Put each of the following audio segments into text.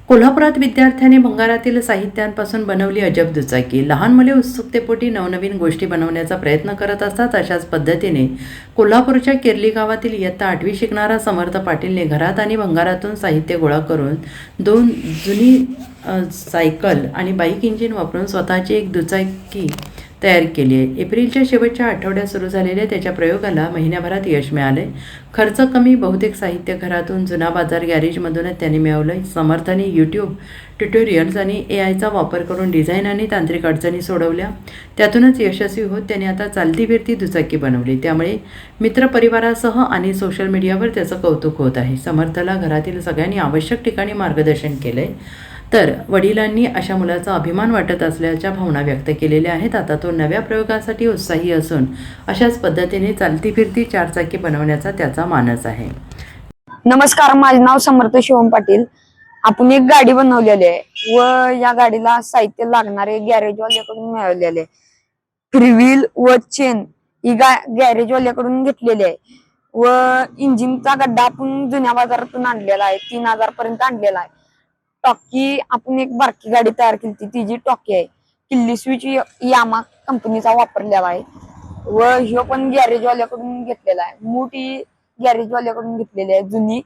कोल्हापुरात विद्यार्थ्यांनी भंगारातील साहित्यांपासून बनवली अजब दुचाकी। लहान मुले उत्सुकतेपोटी नवनवीन गोष्टी बनवण्याचा प्रयत्न करत असतात। अशाच पद्धतीने कोल्हापूरच्या केरली गावातील इयत्ता 8वी शिकणारा समर्थ पाटीलने घरात आणि भंगारातून साहित्य गोळा करून 2 जुनी सायकल आणि बाईक इंजिन वापरून स्वतःची एक दुचाकी तयार केली आहे। एप्रिलच्या शेवटच्या आठवड्यात सुरू झालेल्या त्याच्या प्रयोगाला महिन्याभरात यश मिळाले। खर्च कमी, बहुतेक साहित्य घरातून, जुना बाजार गॅरेजमधूनच त्याने मिळवलं। समर्थाने यूट्यूब ट्युटोरियल्स आणि AIचा वापर करून डिझाईन आणि तांत्रिक अडचणी सोडवल्या। त्यातूनच यशस्वी होत त्याने आता चालती फिरती दुचाकी बनवली। त्यामुळे मित्रपरिवारासह आणि सोशल मीडियावर त्याचं कौतुक होत आहे। समर्थला घरातील सगळ्यांनी आवश्यक ठिकाणी मार्गदर्शन केलंय, तर वडिलांनी अशा मुलाचा अभिमान वाटत असल्याच्या भावना व्यक्त केलेल्या आहेत। आता तो नव्या प्रयोगासाठी उत्साही असून अशाच पद्धतीने चालती फिरती 4 चाकी बनवण्याचा त्याचा मानस आहे। नमस्कार, माझे नाव समर्थ शिवम पाटील। आपण एक गाडी बनवलेली आहे व या गाडीला साहित्य लागणारे गॅरेजवाल्याकडून मिळवलेले। फ्रीव्हील व चेन ही गॅरेजवाल्याकडून घेतलेली आहे व इंजिनचा गड्डा आपण जुन्या बाजारातून आणलेला आहे, 3000 पर्यंत आणलेला आहे। टॉकी आपण एक बारकी गाडी तयार केली, ती जी टॉकी आहे किल्ली स्विच यामा कंपनीचा वापरलेला आहे व ह्यो पण गॅरेजवाल्याकडून घेतलेला आहे। मोठी गॅरेजवाल्याकडून घेतलेली आहे। जुनी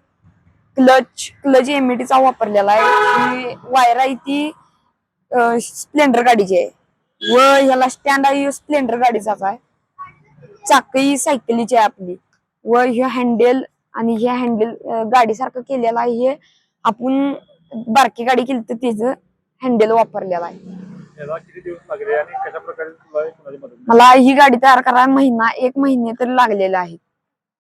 क्लच एमईटीचा वापरलेला आहे। वायर आहे ती स्प्लेंडर गाडीची आहे व ह्याला स्टँड आहे स्प्लेंडर गाडीचाच आहे। चाकही सायकलीची आहे आपली व हे हँडल आणि हे हँडल गाडीसारखं केलेलं आहे। हे आपण बारकी गाडी केली तर तिचं हँडल वापरलेला आहे। किती दिवस लागले आणि कशा प्रकारे तुला कोणाची मदत मिळाली? मला ही गाडी तयार करायला 1 महिने तरी लागलेला आहे।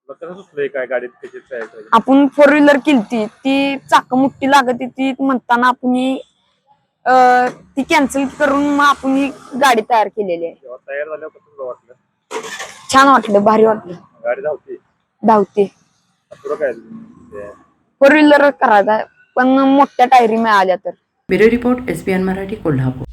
कसं सुचलंय काय गाडीत कशी तयार करायची? आपण 4 व्हीलर केली, ती चाक मोठी लागत ती म्हणताना आपण ती कॅन्सल करून मग आपण ही गाडी तयार केलेली आहे। जेव्हा तयार झाल्यावर कसं तुला वाटलं? छान वाटलं, भारी वाटलं। गाडी धावते। पुढं काय 4 व्हीलर करायचा पण मोठ्या टायरी मिळाल्या तर। Bureau report, SBN Marathi, Kolhapur.